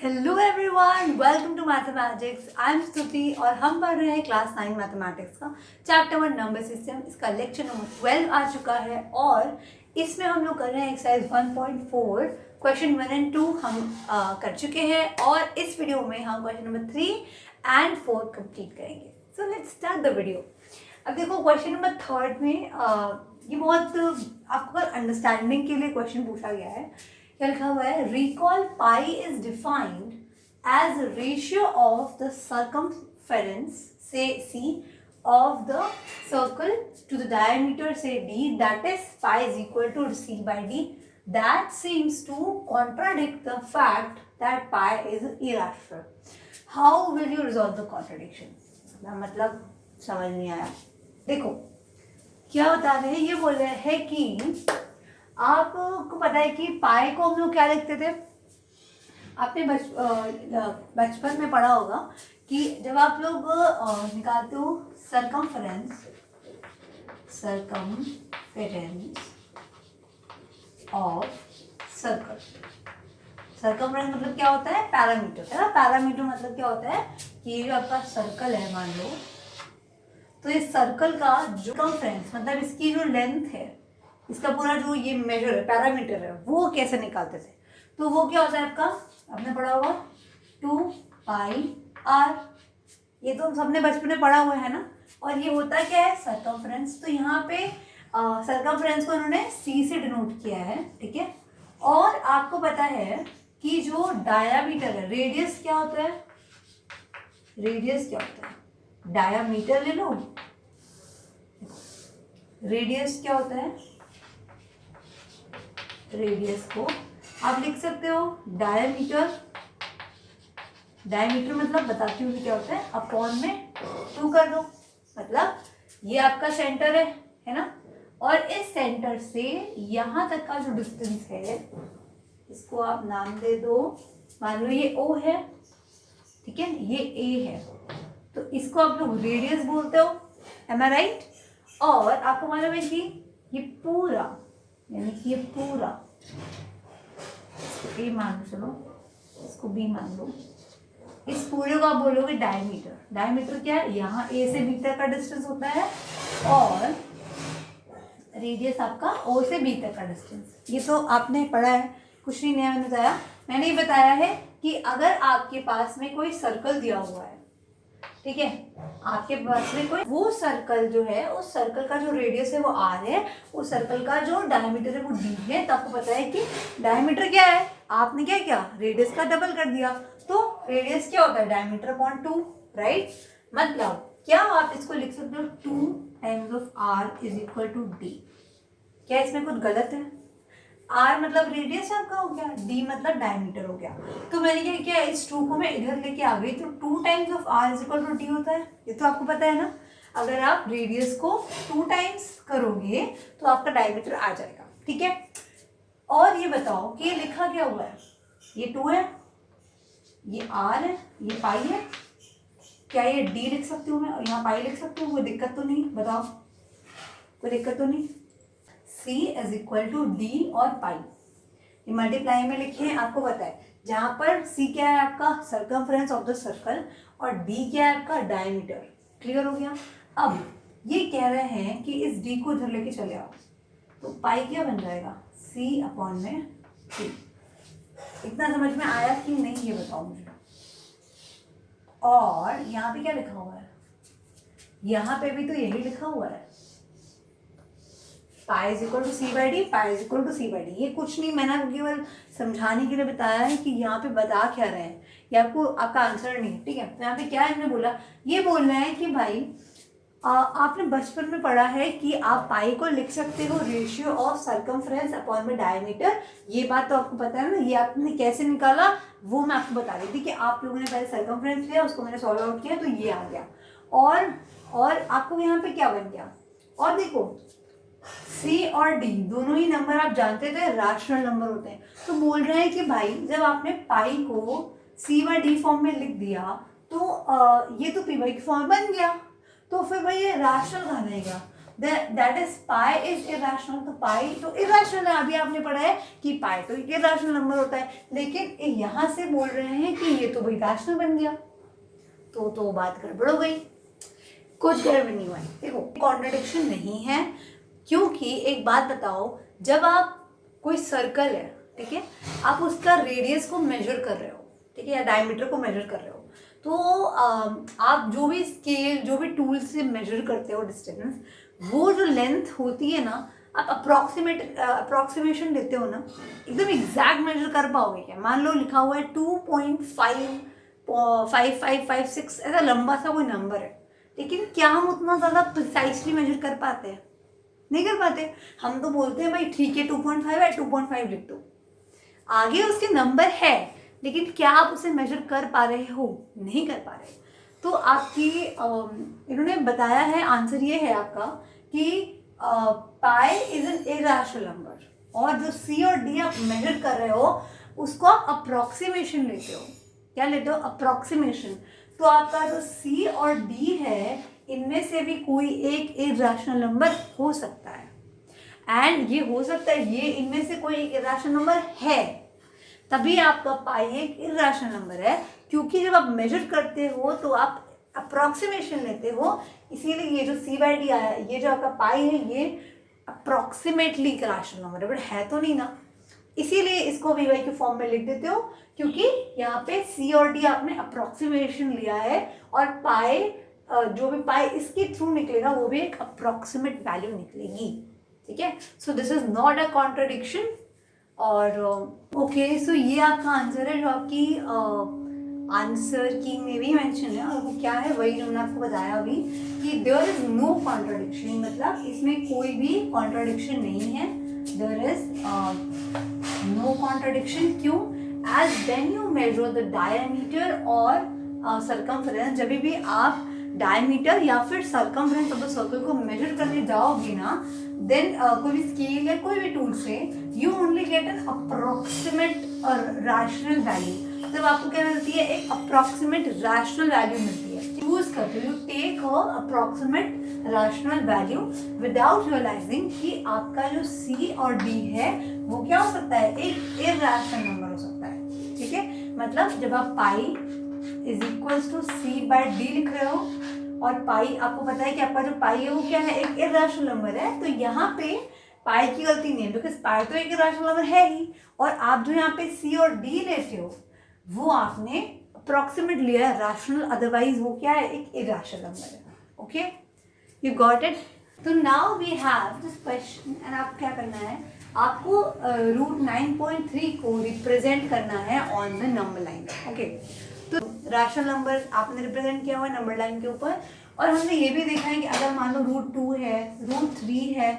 Hello everyone, welcome to mathematics. I am Stuti और हम पढ़ रहे हैं क्लास 9 मैथमेटिक्स का चैप्टर 1 नंबर सिस्टम। इसका लेक्चर नंबर 12 आ चुका है और इसमें हम लोग कर रहे हैं एक्सरसाइज 1.4। क्वेश्चन 1 एंड 2 हम कर चुके हैं और इस वीडियो में हम क्वेश्चन नंबर 3 एंड 4 कंप्लीट करेंगे। So let's start the video. अब देखो क्वेश्चन नंबर 3 में ये बहुत आपको अंडरस्टैंडिंग के लिए क्वेश्चन पूछा गया है। क्या लिखा हुआ है? Recall pi is defined as ratio of the circumference से c of the circle to the diameter say d, that is pi is equal to c by d. That seems to contradict the fact that pi is irrational. How will you resolve the contradiction? मतलब समझ नहीं आया। देखो क्या बता रहे हैं, ये बोल रहे हैं कि आपको पता है कि पाई को हम लोग क्या लिखते थे। आपने बचपन में पढ़ा होगा कि जब आप लोग निकालते हो सरकमफेरेंस ऑफ सर्कल। सरकमफेरेंस मतलब क्या होता है? पैरामीटर, है ना। पैरामीटर मतलब क्या होता है कि जो आपका सर्कल है, मान लो, तो इस सर्कल का जो सरकमफेरेंस मतलब इसकी जो लेंथ है, इसका पूरा जो ये मेजर है, पैरामीटर है, वो कैसे निकालते थे? तो वो क्या होता है आपका, आपने पढ़ा होगा 2 पाई आर। ये तो सबने बचपन में पढ़ा हुआ है ना। और ये होता क्या है? सर्कमफेरेंस। तो यहाँ पे सर्कमफेरेंस को उन्होंने सी से डिनोट किया है, ठीक है। और आपको पता है कि जो डायामीटर है, रेडियस क्या होता है? रेडियस क्या होता है? डायामीटर ले लो। रेडियस क्या होता है? रेडियस को आप लिख सकते हो डायमीटर। डायमीटर मतलब बताती हूँ क्या होता है, अपॉन में 2 कर दो। मतलब ये आपका सेंटर है ना। और इस सेंटर से यहाँ तक का जो डिस्टेंस है, इसको आप नाम दे दो। मान लो ये O है, ठीक है, ये A है, तो इसको आप लोग रेडियस बोलते हो। एम आई राइट? और आपको मालूम है कि ये पूरा, यानी कि ये पूरा, इसको A मान लो, चलो इसको B मान लो, इस पूरे को आप बोलोगे डायमीटर। डायमीटर क्या है? यहाँ A से B तक का डिस्टेंस होता है और रेडियस आपका O से B तक का डिस्टेंस। ये तो आपने पढ़ा है, कुछ नहीं नया मैंने बताया। मैंने ये बताया है कि अगर आपके पास में कोई सर्कल दिया हुआ है, ठीक है, आपके पास में कोई, वो सर्कल जो है, उस सर्कल का जो रेडियस है वो r है, उस सर्कल का जो डायमीटर है वो d है। तो आपको पता है कि डायमीटर क्या है, आपने क्या किया, रेडियस का डबल कर दिया। तो रेडियस क्या होता है? Diameter upon 2, right. मतलब क्या आप इसको लिख सकते हो 2 times of r is equal to d। क्या इसमें कुछ गलत है? r मतलब रेडियस आपका हो गया, d मतलब डायमीटर हो गया। तो मैंने क्या किया, इस 2 को मैं इधर लेके आ गई, तो 2 times of r is equal to d होता है। ये तो आपको पता है ना। अगर आप रेडियस को 2 टाइम्स करोगे तो आपका डायमीटर आ जाएगा, ठीक है। और ये बताओ कि ये लिखा क्या हुआ है? ये 2 है, ये r है, ये पाई है। क्या ये d लिख सकती हूँ मैं और यहाँ पाई लिख सकती हूँ? कोई दिक्कत तो नहीं? बताओ, कोई दिक्कत तो नहीं। c is equal to d और पाई, ये मल्टीप्लाई में लिखे हैं। आपको पता है जहाँ पर c क्या है आपका, सर्कमफेरेंस ऑफ द सर्कल, और d क्या है आपका, डायमीटर। क्लियर हो गया? अब ये कह रहे हैं कि इस d को इधर लेके चले आओ, तो पाई क्या बन जाएगा, c अपॉन में 2। इतना समझ में आया कि नहीं, ये बताओ मुझे। और यहाँ पे क्या लिखा हुआ है? यहाँ पे भी तो यही लिखा हुआ है, pi is equal to c by d, pi is equal to c by d. ये कुछ नहीं, मैंने केवल समझाने के लिए बताया है कि यहाँ पे बता क्या रहे हैं, ये आपको आपका आंसर नहीं, ठीक है। तो यहाँ पे क्या इन्होंने बोला, ये बोल रहे हैं कि भाई आपने बचपन में पढ़ा है कि आप पाई को लिख सकते हो रेशियो ऑफ सर्कमफेरेंस अपॉन में डायमीटर। ये बात तो आपको पता है ना। ये आपने कैसे निकाला वो मैं आपको बता रही थी कि आप लोगों ने पहले सर्कमफेरेंस लिया, उसको मैंने सॉल्व आउट किया, तो ये आ गया। और आपको यहाँ पे क्या बन गया? और देखो C और D दोनों ही नंबर आप जानते थे रैशनल नंबर होते हैं। तो बोल रहे हैं कि भाई जब आपने पाई को C बाई D फॉर्म में लिख दिया तो ये तो P बाई की फॉर्म बन गया, तो फिर भाई ये रैशनल कहाँ रहेगा? That is pi is irrational. तो पाई तो इरेशनल है, अभी आपने पढ़ा है कि पाई तो इरेशनल नंबर होता है, लेकिन यहाँ से बोल रहे हैं कि ये तो भाई रैशनल बन गया, तो बात गड़बड़ हो गई, कुछ गड़बड़ नहीं हुआ। देखो कॉन्ट्रडिक्शन नहीं है, क्योंकि एक बात बताओ, जब आप कोई सर्कल है, ठीक है, आप उसका रेडियस को मेजर कर रहे हो, ठीक है, या डायमीटर को मेजर कर रहे हो, तो आप जो भी स्केल, जो भी टूल से मेजर करते हो डिस्टेंस, वो जो लेंथ होती है ना, आप अप्रॉक्सीमेशन लेते हो ना, एकदम एग्जैक्ट मेजर कर पाओगे क्या? मान लो लिखा हुआ है 2.5556, ऐसा लंबा सा कोई नंबर है, लेकिन क्या हम उतना ज़्यादा प्रिसाइसली मेजर कर पाते हैं? नहीं कर पाते। हम तो बोलते हैं भाई ठीक है 2.5 है, 2.5 लिख दो, आगे उसके नंबर है, लेकिन क्या आप उसे मेजर कर पा रहे हो? नहीं कर पा रहे। तो आपकी इन्होंने बताया है, आंसर ये है आपका कि pi is an irrational number, और जो सी और डी आप मेजर कर रहे हो उसको आप अप्रॉक्सीमेशन लेते हो। क्या लेते हो? अप्रॉक्सीमेशन। तो आपका जो सी और डी है, इनमें से भी कोई एक इरेशनल नंबर हो सकता है, एंड ये हो सकता है ये इनमें से कोई एक इरेशनल नंबर है, तभी आपका पाई एक इरेशनल नंबर है, क्योंकि जब आप मेजर करते हो तो आप अप्रॉक्सीमेशन लेते हो, इसीलिए ये जो सी बाई डी आया, ये जो आपका पाई है, ये अप्रॉक्सीमेटली एक इरेशनल नंबर है, बट है तो नहीं ना, इसीलिए इसको वी वाई के फॉर्म में लिख देते हो, क्योंकि यहाँ पे सी और डी आपने अप्रॉक्सीमेशन लिया है, और पाई जो भी पाई इसके थ्रू निकलेगा वो भी एक अप्रॉक्सीमेट वैल्यू निकलेगी, ठीक है। So this is not a contradiction. और ओके, सो ये आपका आंसर है, जो आपकी आंसर की में भी मेंशन है, और वो क्या है, वही जो मैंने आपको बताया अभी कि देयर इज नो कॉन्ट्रडिक्शन, मतलब इसमें कोई भी कॉन्ट्रडिक्शन नहीं है, देयर इज नो कॉन्ट्रडिक्शन। क्यों? As when you measure the diameter और सर्कमफ्रेंस, जब भी आप डायमीटर या फिर सर्कमफ्रेंस ऑफ द सर्कल को मेजर करने जाओगे ना, देन कोई भी स्केल या कोई भी टूल से you only get an approximate rational value. तब आपको क्या मिलती है? एक अप्रोक्सीमेट रैशनल वैल्यू मिलती है। चूज करते हो, you take a approximate rational value without realizing कि आपका जो सी और डी है वो क्या हो सकता है? एक इरैशनल नंबर हो सकता है, ठीक है। मतलब जब आप pi is equals to c by d लिख रहे हो, और पाई आपको पता है कि आपका जो पाई है वो क्या है? एक इरैशनल नंबर है, तो यहाँ पे पाई की गलती नहीं है, बिकॉज पाई तो एक इरैशनल नंबर है ही, और आप जो यहाँ पे सी और डी लेते हो वो आपने अप्रॉक्सीमेट लिया है, रैशनल, अदरवाइज वो क्या है? एक इरैशनल नंबर है। Okay, you got it. तो now we have this question, and आपको क्या करना है? आपको रूट 9.3 को रिप्रेजेंट करना है on the number line. Okay, तो रैशनल नंबर आपने रिप्रेजेंट किया हुआ है नंबर लाइन के ऊपर, और हमने ये भी देखा है कि अगर मान लो रूट 2 है, रूट 3 है,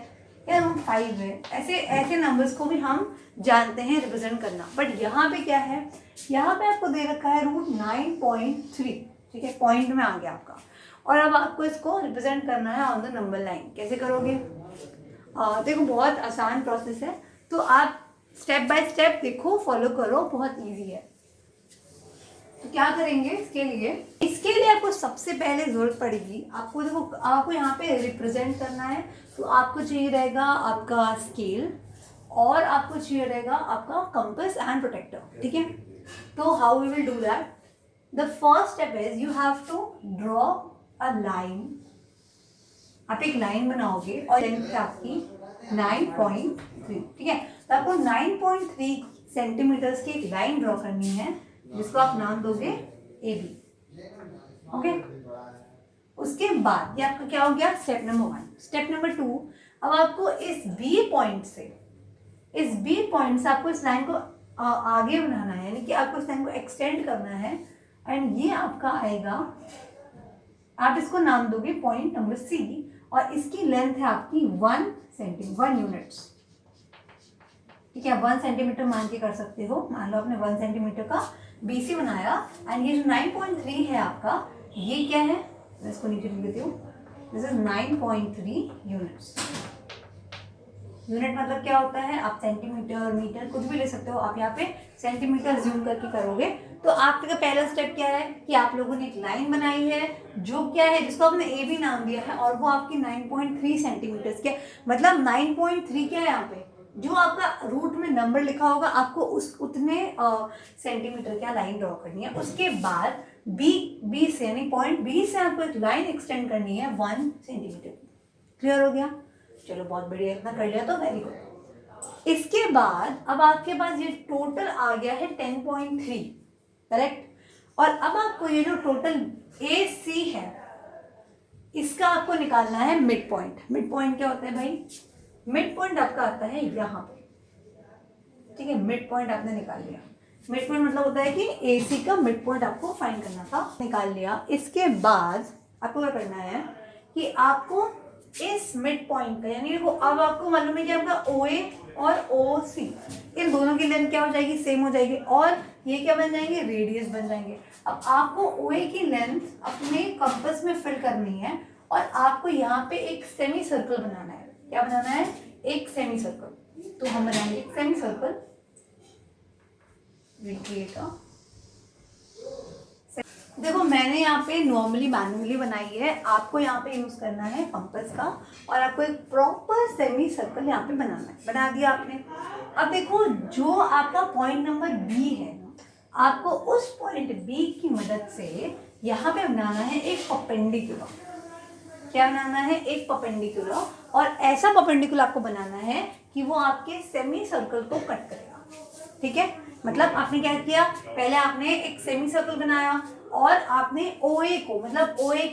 या रूट 5 है, ऐसे नंबर्स को भी हम जानते हैं रिप्रेजेंट करना। बट यहाँ पे क्या है? यहाँ पे आपको दे रखा है रूट 9.3, ठीक है, पॉइंट में आ गया आपका, और अब आपको इसको रिप्रेजेंट करना है ऑन द नंबर लाइन। कैसे करोगे? देखो बहुत आसान प्रोसेस है, तो आप स्टेप बाय स्टेप देखो, फॉलो करो, बहुत ईजी है। तो क्या करेंगे इसके लिए आपको सबसे पहले जरूरत पड़ेगी, आपको देखो, आपको यहाँ पे रिप्रेजेंट करना है, तो आपको चाहिए रहेगा आपका स्केल, और आपको चाहिए रहेगा आपका कंपास एंड प्रोटेक्टर, ठीक है। तो how we will do that? The first step is you have to draw a line. आप एक लाइन बनाओगे और लेंथ आपकी 9.3, ठीक है। तो आपको 9.3 सेंटीमीटर्स की एक लाइन ड्रॉ करनी है, जिसको आप नाम दोगे ए बी। ओके, उसके बाद ये आपका क्या हो गया? Step number 1। स्टेप नंबर 2, अब आपको इस बी पॉइंट से आपको इस लाइन को आगे बनाना है, यानी कि आपको इस लाइन को एक्सटेंड करना है, एंड ये आपका आएगा, आप इसको नाम दोगे पॉइंट नंबर सी, और इसकी लेंथ है आपकी 1 यूनिट्स, ठीक है। 1 सेंटीमीटर मान के कर सकते हो। मान लो आपने 1 सेंटीमीटर का बीसी बनाया, एंड ये जो 9.3 है आपका, ये क्या है? मैं इसको नीचे लिख देती हूँ, दिस इज 9.3 यूनिट्स। यूनिट मतलब क्या होता है? आप सेंटीमीटर, मीटर कुछ भी ले सकते हो, आप यहाँ पे सेंटीमीटर ज्यूम करके करोगे तो आपका पहला स्टेप क्या है कि आप लोगों ने एक लाइन बनाई है जो क्या है, जिसको आपने ए भी नाम दिया है, और वो आपकी 9.3 सेंटीमीटर के, मतलब 9.3 क्या है यहाँ पे, जो आपका रूट में नंबर लिखा होगा आपको उस उतने सेंटीमीटर क्या लाइन ड्रॉ करनी है। उसके बाद बी से यानी पॉइंट बी से आपको एक लाइन एक्सटेंड करनी है 1 सेंटीमीटर। क्लियर हो गया? चलो बहुत बढ़िया, इतना कर लिया तो वेरी गुड। इसके बाद अब आपके पास ये टोटल आ गया है 10.3, करेक्ट। और अब आपको ये जो टोटल ए सी है इसका आपको निकालना है मिड पॉइंट। मिड पॉइंट क्या होता है भाई? मिड पॉइंट आपका आता है यहाँ पे, ठीक है। मिड पॉइंट आपने निकाल लिया। मिड पॉइंट मतलब होता है कि ए सी का मिड पॉइंट आपको फाइंड करना था, निकाल लिया। इसके बाद आपको क्या करना है कि आपको इस मिड पॉइंट का, यानी देखो अब आपको मालूम है कि आपका ओ ए और ओ सी इन दोनों की लेंथ क्या हो जाएगी? सेम हो जाएगी, और ये क्या बन जाएंगे? रेडियस बन जाएंगे। अब आपको ओ ए की लेंथ अपने कंपास में फिल करनी है, और आपको यहाँ पे एक सेमी सर्कल बनाना है। क्या बनाना है? एक सेमी सर्कल। तो हम बनाएंगे एक सेमी सर्कल। देखो मैंने यहाँ पे नॉर्मली मैनुअली बनाई है, आपको यहाँ पे यूज करना है कंपास का, और आपको एक प्रॉपर सेमी सर्कल यहाँ पे बनाना है। बना दिया आपने। अब देखो जो आपका पॉइंट नंबर बी है, आपको उस पॉइंट बी की मदद से यहाँ पे बनाना है एक परपेंडिकुलर। क्या बनाना है? एक परपेंडिकुलर। और ऐसा परपेंडिकुलर आपको बनाना है कि वो आपके सेमी सर्कल को कट करेगा, ठीक है। मतलब आपने क्या किया? पहले आपने एक सेमी सर्कल बनाया, और आपने OA को, मतलब OA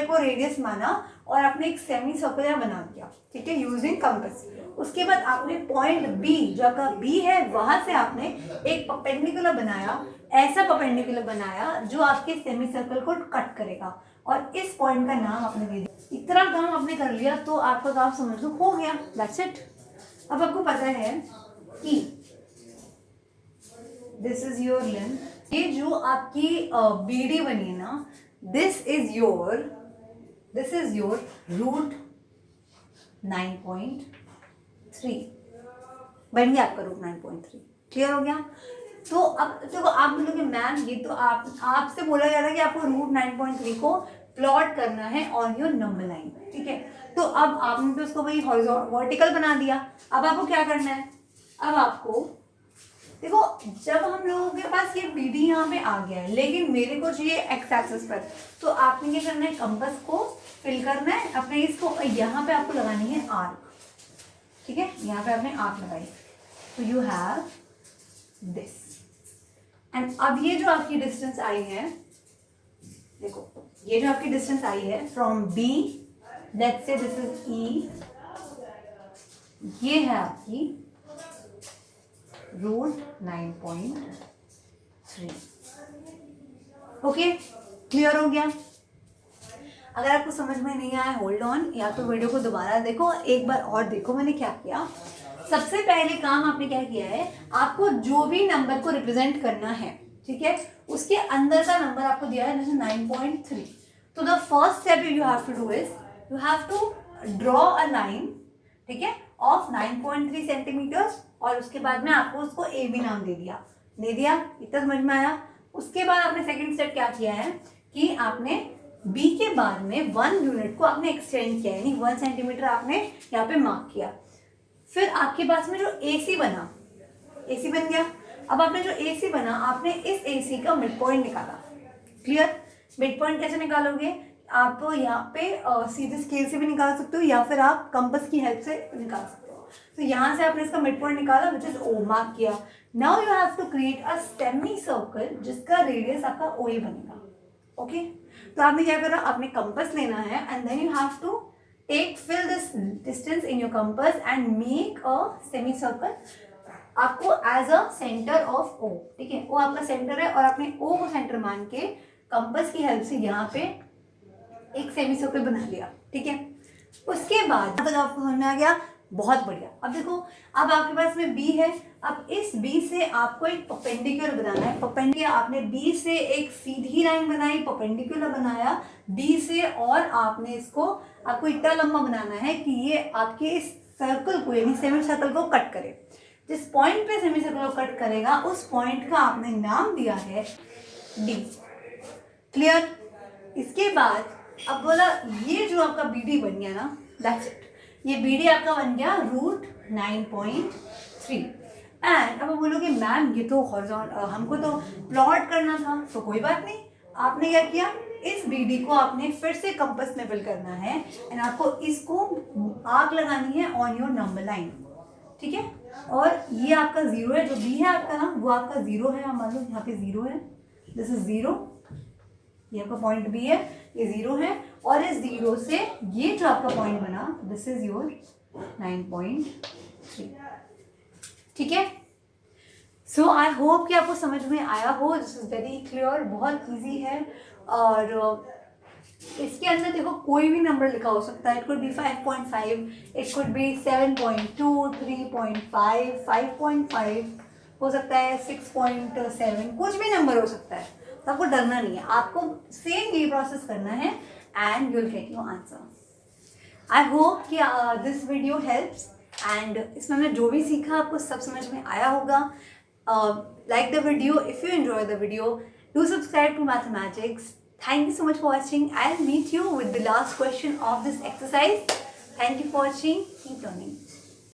को रेडियस माना, और आपने एक सेमी सर्कल बना दिया, ठीक है, यूजिंग कंपास। उसके बाद आपने पॉइंट बी, जो आपका बी है, वहां से आपने एक परपेंडिकुलर बनाया। ऐसा परपेंडिकुलर बनाया जो आपके सेमी सर्कल को कट करेगा, और इस पॉइंट का नाम आपने दे दिया। इतना काम आपने कर लिया तो आपका काम समझ लो हो गया। That's it. अब आपको पता है कि दिस इज योर लेंथ। ये जो आपकी बीडी बनी है ना, दिस इज योर रूट 9.3 बन गया आपका रूट 9.3। क्लियर हो गया? तो अब देखो आप बोलोगे मैम ये तो आपसे बोला जा रहा है कि आपको रूट 9.3 को प्लॉट करना है ऑन योर नंबर लाइन, ठीक है। तो अब आपने तो उसको वही वर्टिकल बना दिया। अब आपको क्या करना है? अब आपको देखो जब हम लोगों के पास ये बी डी यहाँ पे आ गया है, लेकिन मेरे को चाहिए एक्स एक्सिस पर, तो आपने क्या करना है? कंपास को फिल करना है अपने इसको, यहाँ पे आपको लगानी है आर्क, ठीक है। यहाँ पे आपने आर्क लगाई, तो यू हैव दिस। एंड अब ये जो आपकी डिस्टेंस आई है, देखो ये जो आपकी डिस्टेंस आई है from B, let's say this is E, ये है आपकी रूट 9.3। ओके, क्लियर हो गया? अगर आपको समझ में नहीं आया होल्ड ऑन, या तो वीडियो को दोबारा देखो, एक बार और देखो मैंने क्या किया। सबसे पहले काम आपने क्या किया है, आपको जो भी नंबर को रिप्रेजेंट करना है, ठीक है, उसके अंदर का नंबर आपको दिया है जैसे 9.3। तो the first step you have to do is you have to draw a line, ठीक है, ऑफ 9.3 सेंटीमीटर्स, और उसके बाद में आपको उसको ए बी नाम दे दिया। इतना समझ में आया? उसके बाद आपने सेकंड स्टेप क्या किया है कि आपने बी के बाद में 1 यूनिट को आपने एक्सटेंड किया, यानी 1 सेंटीमीटर आपने यहाँ पे मार्क किया। फिर आपके पास में जो AC बना, AC बन गया। अब आपने जो AC बना, आपने इस AC का मिड पॉइंट निकाला। क्लियर? मिड पॉइंट कैसे निकालोगे? आप यहाँ पे सीधे स्केल से भी निकाल सकते हो, या फिर आप कंपास की हेल्प से निकाल सकते हो। तो यहाँ से आपने इसका मिड पॉइंट निकाला, विच इज O, मार्क किया। Now you have to create a semi circle जिसका रेडियस आपका OA बनेगा। ओके, तो आपने क्या करा? आपने कंपास लेना है, and then you have to fill this distance in your compass and make a semicircle आपको as a center of O, ठीक है। O आपका सेंटर है, और आपने O को सेंटर मान के कंपास की हेल्प से यहाँ पे एक सेमी सर्कल बना लिया, ठीक है। उसके बाद तक आपको समझ में आ गया? बहुत बढ़िया। अब देखो, अब आपके पास में B है, अब इस B से आपको एक परपेंडिकुलर बनाना है। परपेंडिकुलर आपने B से एक सीधी लाइन बनाई, परपेंडिकुलर बनाया B से, और आपने इसको आपको इतना लंबा बनाना है कि ये आपके इस सर्कल को, यानी सेमी सर्कल को कट करे। जिस पॉइंट पे सेमी सर्कुलर कट करेगा उस पॉइंट का आपने नाम दिया है डी। क्लियर? इसके बाद अब बोला ये जो आपका बी डी बन गया ना, दैट्स इट, ये बी डी आपका बन गया √9.3। एंड अब बोलोगे मैम ये तो हमको तो प्लॉट करना था, तो कोई बात नहीं, आपने क्या किया, इस बी डी को आपने फिर से कंपास में फिल करना है एंड आपको इसको आग लगानी है ऑन योर नंबर लाइन, ठीक है। और ये आपका 0 है, जो बी है आपका ना वो आपका 0 है, मान लो यहाँ पे 0 है, दिस इज 0, ये आपका पॉइंट बी है, ये 0 है, और इस 0 से ये जो आपका पॉइंट बना दिस इज योर 9.3, ठीक है। सो आई होप कि आपको समझ में आया हो, दिस इज वेरी क्लियर, बहुत इजी है। और इसके अंदर देखो कोई भी नंबर लिखा हो सकता है, it could be 5.5, it could be 7.2, 3.5, 5.5 हो सकता है, 6.7, कुछ भी नंबर हो सकता है, तो आपको डरना नहीं है, आपको सेम ये प्रोसेस करना है and you will get your answer. I hope कि दिस वीडियो हेल्प्स एंड इसमें मैं जो भी सीखा आपको सब समझ में आया होगा। Like the video, if you enjoy the video, do subscribe to Mathematics. Thank you so much for watching. I'll meet you with the last question of this exercise. Thank you for watching. Keep learning.